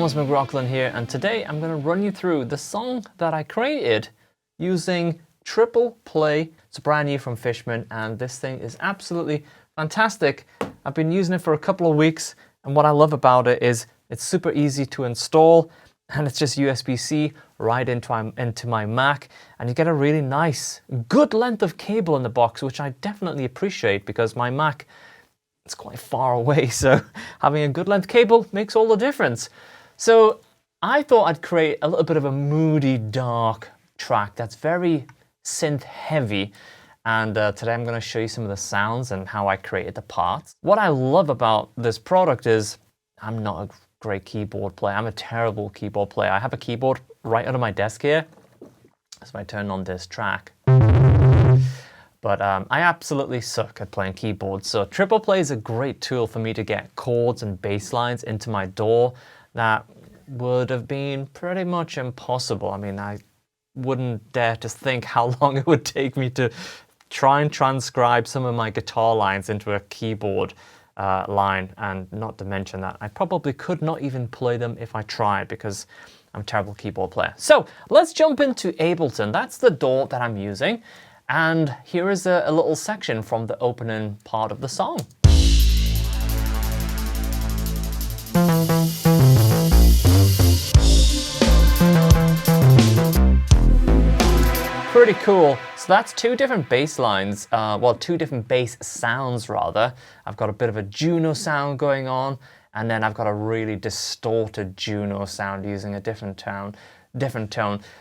Thomas McRocklin here, and today I'm going to run you through the song that I created using TriplePlay. It's brand new from Fishman, and this thing is absolutely fantastic. I've been using it for a couple of weeks, and what I love about it is it's super easy to install, and it's just USB-C right into my Mac, and you get a really nice, good length of cable in the box, which I definitely appreciate because my Mac, it's quite far away, so having a good length cable makes all the difference. So I thought I'd create a little bit of a moody, dark track that's very synth heavy, and today I'm going to show you some of the sounds and how I created the parts. What I love about this product is I'm not a great keyboard player. I'm a terrible keyboard player. I have a keyboard right under my desk here, so I turn on this track. But I absolutely suck at playing keyboards, so TriplePlay is a great tool for me to get chords and bass lines into my DAW that would have been pretty much impossible. I mean, I wouldn't dare to think how long it would take me to try and transcribe some of my guitar lines into a keyboard line, and not to mention that I probably could not even play them if I tried because I'm a terrible keyboard player. So let's jump into Ableton. That's the DAW that I'm using. And here is a little section from the opening part of the song. Pretty cool. So that's two different bass lines, well, two different bass sounds rather. I've got a bit of a Juno sound going on, and then I've got a really distorted Juno sound using a different tone.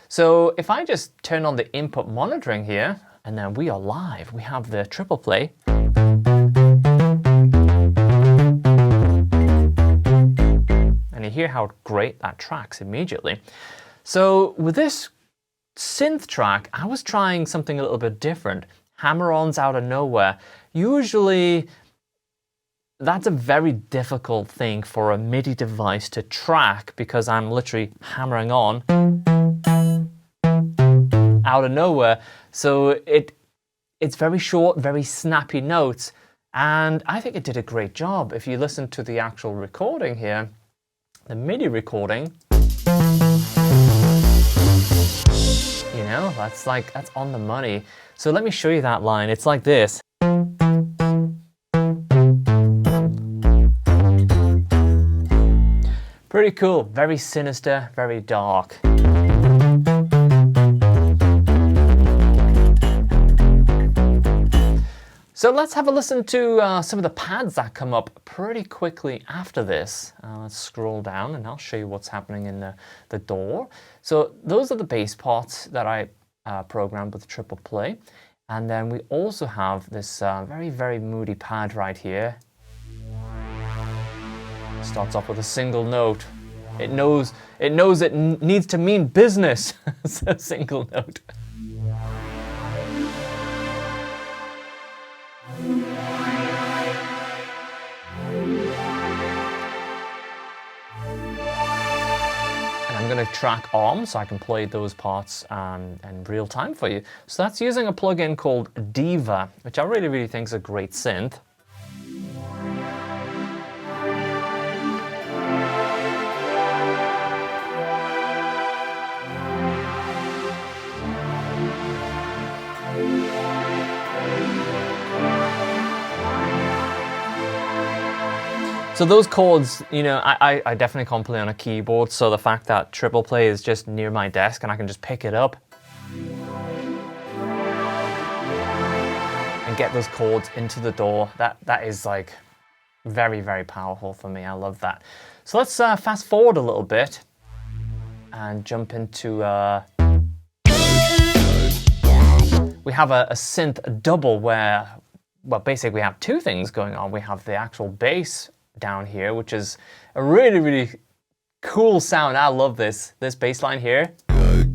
So if I just turn on the input monitoring here, and then we are live. We have the TriplePlay. And you hear how great that tracks immediately. So with this synth track, I was trying something a little bit different. Hammer-ons out of nowhere. Usually, that's a very difficult thing for a MIDI device to track because I'm literally hammering on out of nowhere. So it's very short, very snappy notes, and I think it did a great job. If you listen to the actual recording here, the MIDI recording, you know, that's on the money. So let me show you that line. It's like this. Pretty cool, very sinister, very dark. So let's have a listen to some of the pads that come up pretty quickly after this. Let's scroll down and I'll show you what's happening in the DAW. So those are the bass parts that I programmed with TriplePlay. And then we also have this very, very moody pad right here. Starts off with a single note. It knows it needs to mean business. It's a single note. I'm going to track on so I can play those parts in real time for you. So that's using a plugin called Diva, which I really think is a great synth. So those chords, you know, I definitely can't play on a keyboard, so the fact that TriplePlay is just near my desk and I can just pick it up and get those chords into the DAW, that is like very, very powerful for me. I love that. So let's fast forward a little bit and jump into, we have a synth double where, well, basically we have two things going on. We have the actual bass down here, which is a really cool sound. I love this bass line here. It's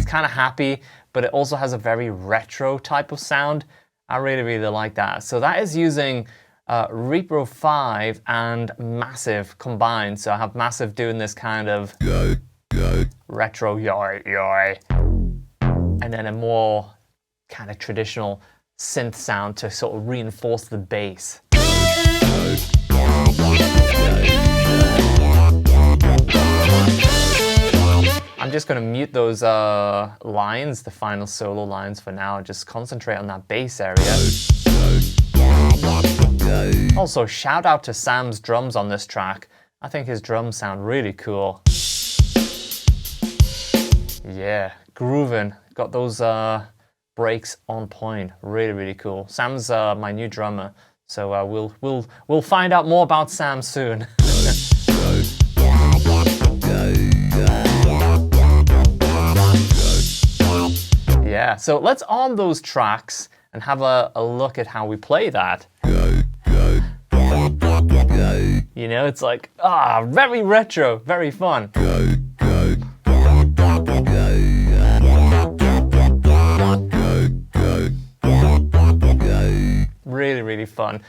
kind of happy, but it also has a very retro type of sound. I really like that. So that is using Repro 5 and Massive combined. So I have Massive doing this kind of retro yoy, and then a more kind of traditional synth sound to sort of reinforce the bass. just going to mute those lines, the final solo lines for now, and just concentrate on that bass area. Also, shout out to Sam's drums on this track. I think his drums sound really cool. Yeah, grooving. Got those breaks on point. Really, really cool. Sam's my new drummer, so we'll find out more about Sam soon. Yeah, so let's arm those tracks and have a look at how we play that. You know, it's like, very retro, very fun. Really, really fun.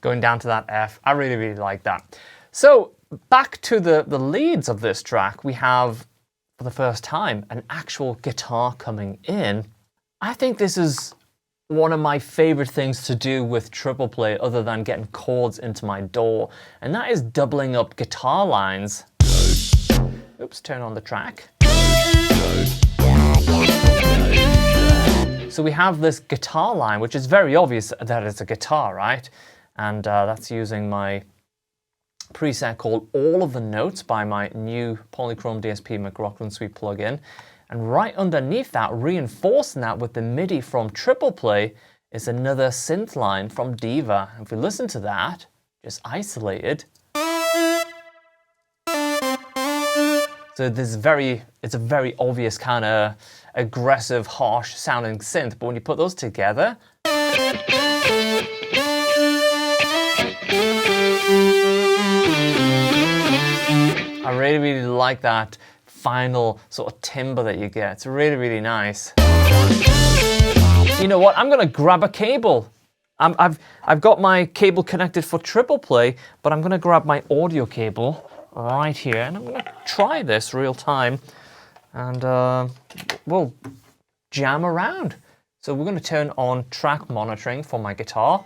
Going down to that F, I really, really like that. So back to the leads of this track, we have, for the first time, an actual guitar coming in. I think this is one of my favorite things to do with TriplePlay other than getting chords into my DAW, and that is doubling up guitar lines. Oops, turn on the track. So we have this guitar line, which is very obvious that it's a guitar, right? And that's using my preset called All of the Notes by my new Polychrome DSP McRocklin Suite plugin. And right underneath that, reinforcing that with the MIDI from TriplePlay, is another synth line from Diva. If we listen to that, just isolated. So it's a very obvious kind of aggressive, harsh sounding synth, but when you put those together, I really, really like that final sort of timbre that you get. It's really, really nice. You know what? I'm gonna grab a cable. I've got my cable connected for TriplePlay, but I'm gonna grab my audio cable right here, and I'm gonna try this real time, and we'll jam around. So we're gonna turn on track monitoring for my guitar.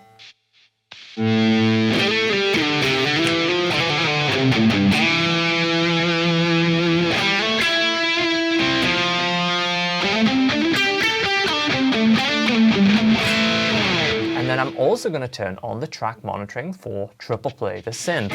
And then I'm also going to turn on the track monitoring for TriplePlay, the synth.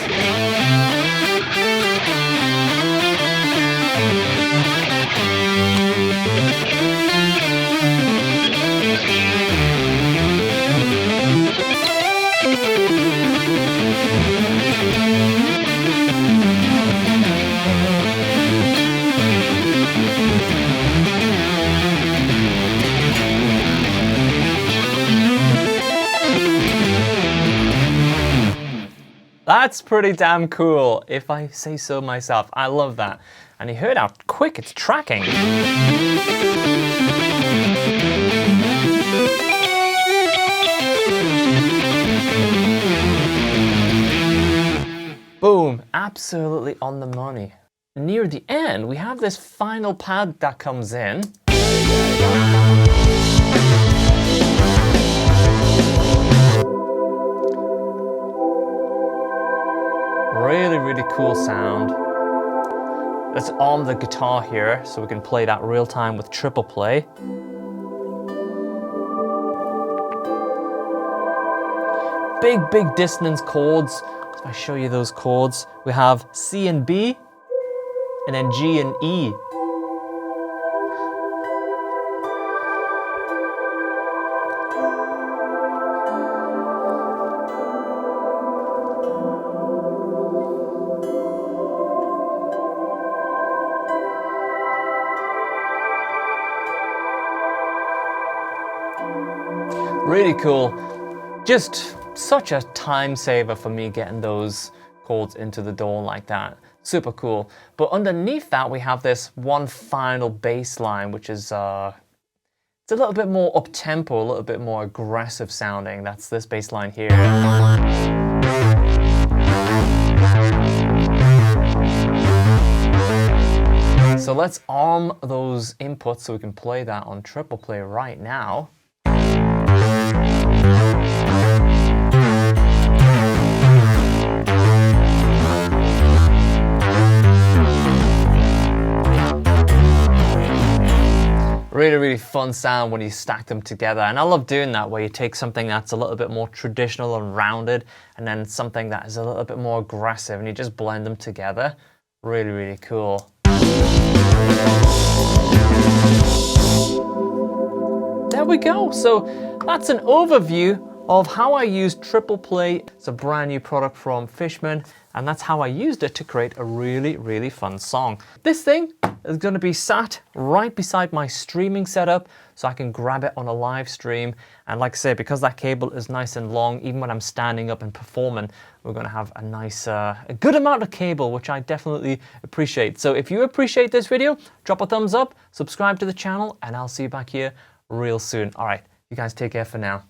That's pretty damn cool, if I say so myself. I love that. And you heard how quick it's tracking. Boom, absolutely on the money. Near the end, we have this final pad that comes in. Really, really cool sound. Let's arm the guitar here so we can play that real time with TriplePlay. Big dissonance chords. So if I show you those chords, we have C and B, and then G and E. Really cool. Just such a time saver for me getting those chords into the DAW like that. Super cool. But underneath that, we have this one final bass line, which is it's a little bit more up-tempo, a little bit more aggressive sounding. That's this bass line here. So So let's arm those inputs so we can play that on TriplePlay right now. Really, really fun sound when you stack them together. And I love doing that, where you take something that's a little bit more traditional and rounded, and then something that is a little bit more aggressive, and you just blend them together. Really, really cool. There we go. So that's an overview of how I use TriplePlay. It's a brand new product from Fishman, and that's how I used it to create a really, really fun song. This thing is going to be sat right beside my streaming setup, so I can grab it on a live stream. And like I say, because that cable is nice and long, even when I'm standing up and performing, we're going to have a nice, a good amount of cable, which I definitely appreciate. So if you appreciate this video, drop a thumbs up, subscribe to the channel, and I'll see you back here real soon. All right, you guys take care for now.